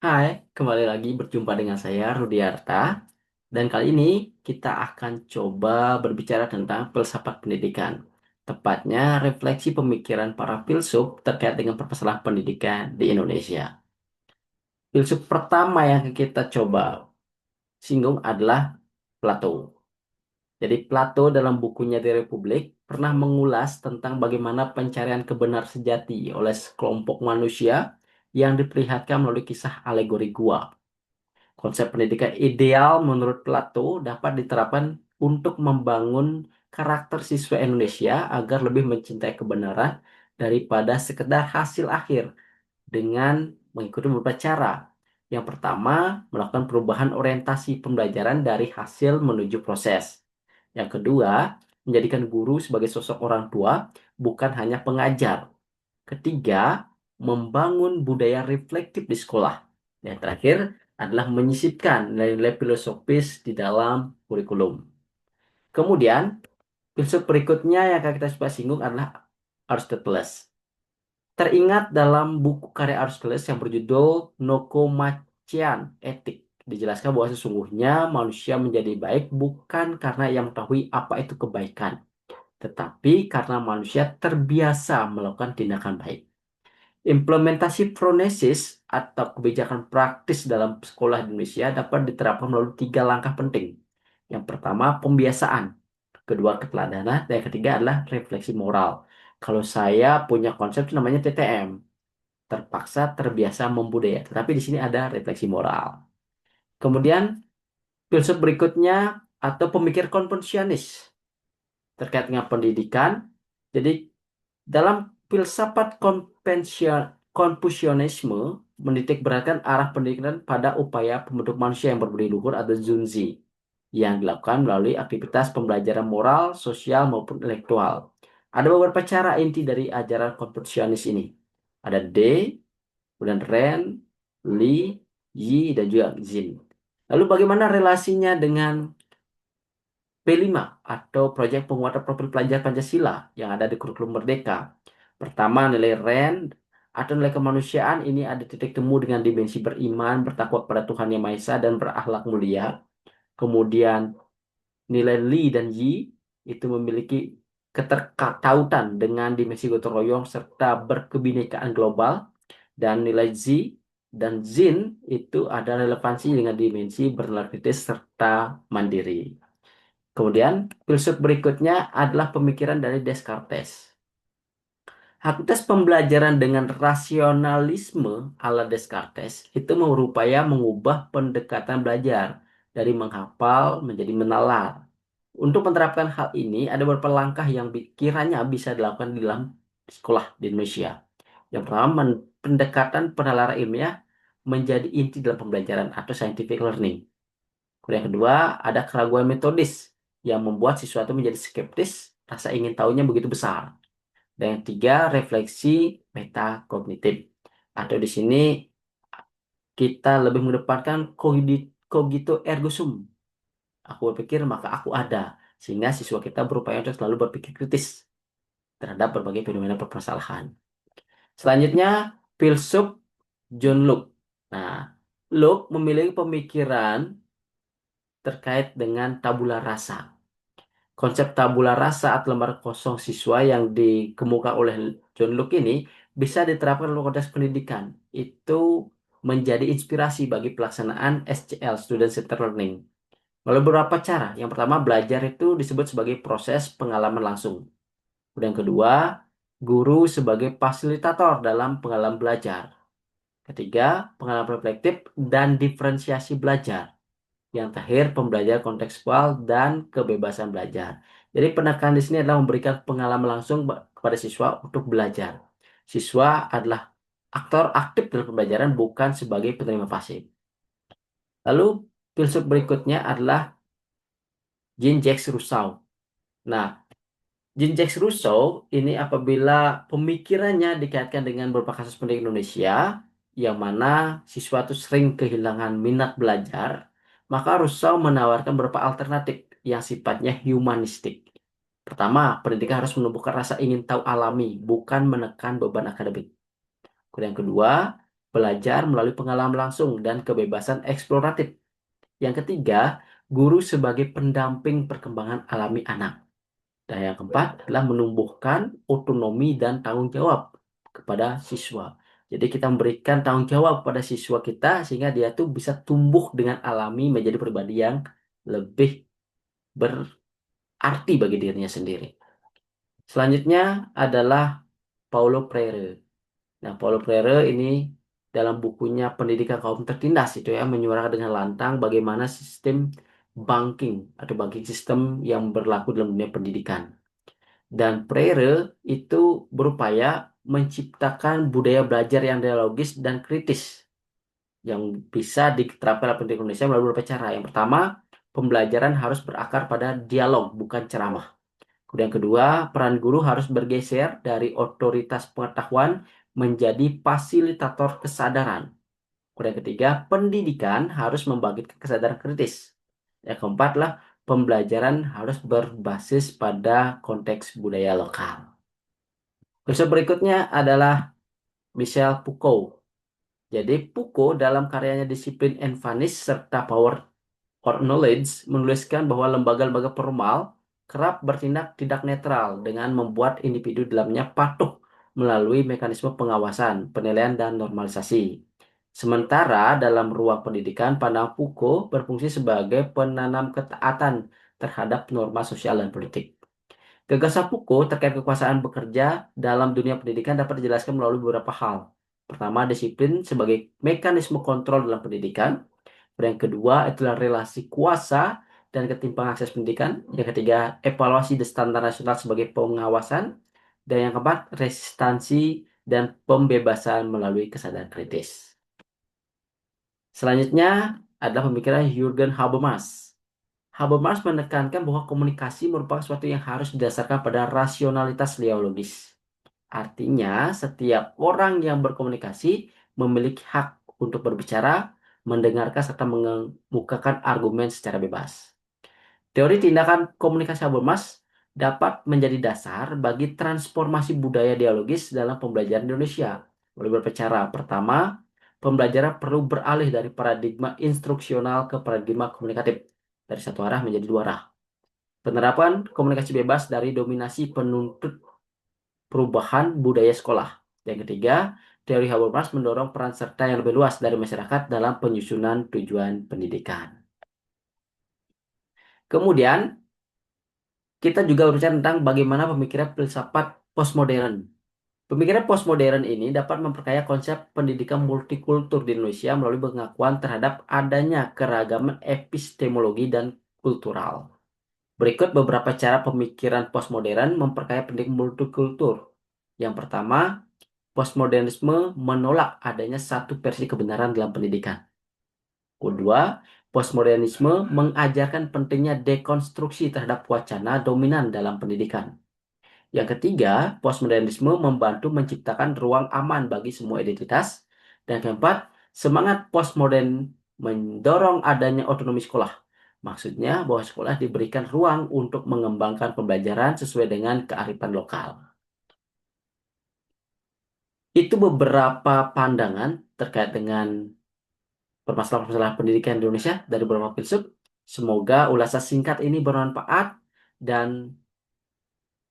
Hai, kembali lagi berjumpa dengan saya Rudiarta dan kali ini kita akan coba berbicara tentang filsafat pendidikan. Tepatnya refleksi pemikiran para filsuf terkait dengan permasalahan pendidikan di Indonesia. Filsuf pertama yang kita coba singgung adalah Plato. Jadi Plato dalam bukunya di Republik pernah mengulas tentang bagaimana pencarian kebenaran sejati oleh sekelompok manusia yang diperlihatkan melalui kisah alegori gua. Konsep pendidikan ideal menurut Plato dapat diterapkan untuk membangun karakter siswa Indonesia agar lebih mencintai kebenaran daripada sekedar hasil akhir dengan mengikuti beberapa cara. Yang pertama, melakukan perubahan orientasi pembelajaran dari hasil menuju proses. Yang kedua, menjadikan guru sebagai sosok orang tua, bukan hanya pengajar. Ketiga, membangun budaya reflektif di sekolah. Yang terakhir adalah menyisipkan nilai-nilai filosofis di dalam kurikulum. Kemudian, filsuf berikutnya yang akan kita coba singgung adalah Aristoteles. Teringat dalam buku karya Aristoteles yang berjudul Nokomachean Etik. Dijelaskan bahwa sesungguhnya manusia menjadi baik bukan karena ia mengetahui apa itu kebaikan, tetapi karena manusia terbiasa melakukan tindakan baik. Implementasi pronesis atau kebijakan praktis dalam sekolah di Indonesia dapat diterapkan melalui tiga langkah penting. Yang pertama, pembiasaan. Kedua, keteladanan. Dan yang ketiga adalah refleksi moral. Kalau saya punya konsep itu namanya TTM. Terpaksa, terbiasa, membudaya. Tetapi di sini ada refleksi moral. Kemudian, filsuf berikutnya atau pemikir konfusianis terkait dengan pendidikan. Jadi dalam filsafat Konfusianisme menitik beratkan arah pendidikan pada upaya pembentuk manusia yang berbudi luhur atau Zunzi yang dilakukan melalui aktivitas pembelajaran moral, sosial maupun intelektual. Ada beberapa cara inti dari ajaran Konfusianis ini. Ada D, kemudian Ren, Li, Yi, dan juga Xin. Lalu bagaimana relasinya dengan P5 atau proyek penguatan profil pelajar Pancasila yang ada di kurikulum Merdeka? Pertama, nilai RAND atau nilai kemanusiaan ini ada titik temu dengan dimensi beriman, bertakwa kepada Tuhan Yang Maha Esa, dan berakhlak mulia. Kemudian nilai Li dan Yi itu memiliki keterkaitan dengan dimensi gotong royong serta berkebinekaan global. Dan nilai Z dan Zin itu ada relevansi dengan dimensi bernalar kritis serta mandiri. Kemudian filsuf berikutnya adalah pemikiran dari Descartes. Aktivitas pembelajaran dengan rasionalisme ala Descartes itu berupaya mengubah pendekatan belajar dari menghafal menjadi menalar. Untuk menerapkan hal ini, ada beberapa langkah yang kiranya bisa dilakukan di dalam sekolah di Indonesia. Yang pertama, pendekatan penalaran ilmiah menjadi inti dalam pembelajaran atau scientific learning. Kemudian yang kedua, ada keraguan metodis yang membuat siswa itu menjadi skeptis, rasa ingin tahunya begitu besar. Dan yang tiga, refleksi metakognitif. Atau di sini kita lebih mengedepankan cogito ergo sum. Aku berpikir maka aku ada. Sehingga siswa kita berupaya untuk selalu berpikir kritis terhadap berbagai fenomena permasalahan. Selanjutnya, filsuf John Locke. Nah, Locke memiliki pemikiran terkait dengan tabula rasa. Konsep tabula rasa atau lembar kosong siswa yang dikemukakan oleh John Locke ini bisa diterapkan dalam konteks pendidikan. Itu menjadi inspirasi bagi pelaksanaan SCL, Student Centered Learning. Melalui beberapa cara. Yang pertama, belajar itu disebut sebagai proses pengalaman langsung. Kemudian yang kedua, guru sebagai fasilitator dalam pengalaman belajar. Ketiga, pengalaman reflektif dan diferensiasi belajar. Yang terakhir, pembelajaran kontekstual dan kebebasan belajar. Jadi penekanan di sini adalah memberikan pengalaman langsung kepada siswa untuk belajar. Siswa adalah aktor aktif dalam pembelajaran, bukan sebagai penerima pasif. Lalu, filsuf berikutnya adalah Jean-Jacques Rousseau. Nah, Jean-Jacques Rousseau ini apabila pemikirannya dikaitkan dengan beberapa kasus pendidikan Indonesia, yang mana siswa itu sering kehilangan minat belajar, maka Rousseau menawarkan beberapa alternatif yang sifatnya humanistik. Pertama, pendidikan harus menumbuhkan rasa ingin tahu alami, bukan menekan beban akademik. Kemudian yang kedua, belajar melalui pengalaman langsung dan kebebasan eksploratif. Yang ketiga, guru sebagai pendamping perkembangan alami anak. Dan yang keempat adalah menumbuhkan otonomi dan tanggung jawab kepada siswa. Jadi kita memberikan tanggung jawab pada siswa kita sehingga dia tuh bisa tumbuh dengan alami menjadi pribadi yang lebih berarti bagi dirinya sendiri. Selanjutnya adalah Paulo Freire. Nah, Paulo Freire ini dalam bukunya Pendidikan Kaum Tertindas itu ya menyuarakan dengan lantang bagaimana sistem banking atau banking system yang berlaku dalam dunia pendidikan. Dan Freire itu berupaya menciptakan budaya belajar yang dialogis dan kritis yang bisa diterapkan oleh pendidikan Indonesia melalui beberapa cara. Yang pertama, pembelajaran harus berakar pada dialog, bukan ceramah. Kemudian yang kedua, peran guru harus bergeser dari otoritas pengetahuan menjadi fasilitator kesadaran. Kemudian yang ketiga, pendidikan harus membangkitkan kesadaran kritis. Yang keempat lah, pembelajaran harus berbasis pada konteks budaya lokal. Filsuf berikutnya adalah Michel Foucault. Jadi Foucault dalam karyanya Disiplin and Vanish serta Power or Knowledge menuliskan bahwa lembaga-lembaga formal kerap bertindak tidak netral dengan membuat individu dalamnya patuh melalui mekanisme pengawasan, penilaian, dan normalisasi. Sementara dalam ruang pendidikan, pandangan Foucault berfungsi sebagai penanam ketaatan terhadap norma sosial dan politik. Gagasan Foucault terkait kekuasaan bekerja dalam dunia pendidikan dapat dijelaskan melalui beberapa hal. Pertama, disiplin sebagai mekanisme kontrol dalam pendidikan. Yang kedua, itulah relasi kuasa dan ketimpangan akses pendidikan. Yang ketiga, evaluasi dan standar nasional sebagai pengawasan. Dan yang keempat, resistansi dan pembebasan melalui kesadaran kritis. Selanjutnya adalah pemikiran Jürgen Habermas. Habermas menekankan bahwa komunikasi merupakan sesuatu yang harus didasarkan pada rasionalitas ideologis. Artinya, setiap orang yang berkomunikasi memiliki hak untuk berbicara, mendengarkan, serta mengemukakan argumen secara bebas. Teori tindakan komunikasi Habermas dapat menjadi dasar bagi transformasi budaya dialogis dalam pembelajaran Indonesia melalui beberapa cara. Pertama, pembelajaran perlu beralih dari paradigma instruksional ke paradigma komunikatif dari satu arah menjadi dua arah. Penerapan komunikasi bebas dari dominasi penuntut perubahan budaya sekolah. Yang ketiga, teori Habermas mendorong peran serta yang lebih luas dari masyarakat dalam penyusunan tujuan pendidikan. Kemudian, kita juga berbicara tentang bagaimana pemikiran filsafat postmodern. Pemikiran postmodern ini dapat memperkaya konsep pendidikan multikultur di Indonesia melalui pengakuan terhadap adanya keragaman epistemologi dan kultural. Berikut beberapa cara pemikiran postmodern memperkaya pendidikan multikultur. Yang pertama, postmodernisme menolak adanya satu versi kebenaran dalam pendidikan. Kedua, postmodernisme mengajarkan pentingnya dekonstruksi terhadap wacana dominan dalam pendidikan. Yang ketiga, postmodernisme membantu menciptakan ruang aman bagi semua identitas. Dan keempat, semangat postmodern mendorong adanya otonomi sekolah. Maksudnya bahwa sekolah diberikan ruang untuk mengembangkan pembelajaran sesuai dengan kearifan lokal. Itu beberapa pandangan terkait dengan permasalahan-permasalahan pendidikan di Indonesia dari beberapa filsuf. Semoga ulasan singkat ini bermanfaat dan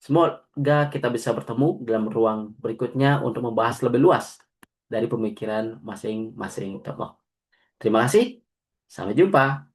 semoga kita bisa bertemu dalam ruang berikutnya untuk membahas lebih luas dari pemikiran masing-masing tokoh. Terima kasih. Sampai jumpa.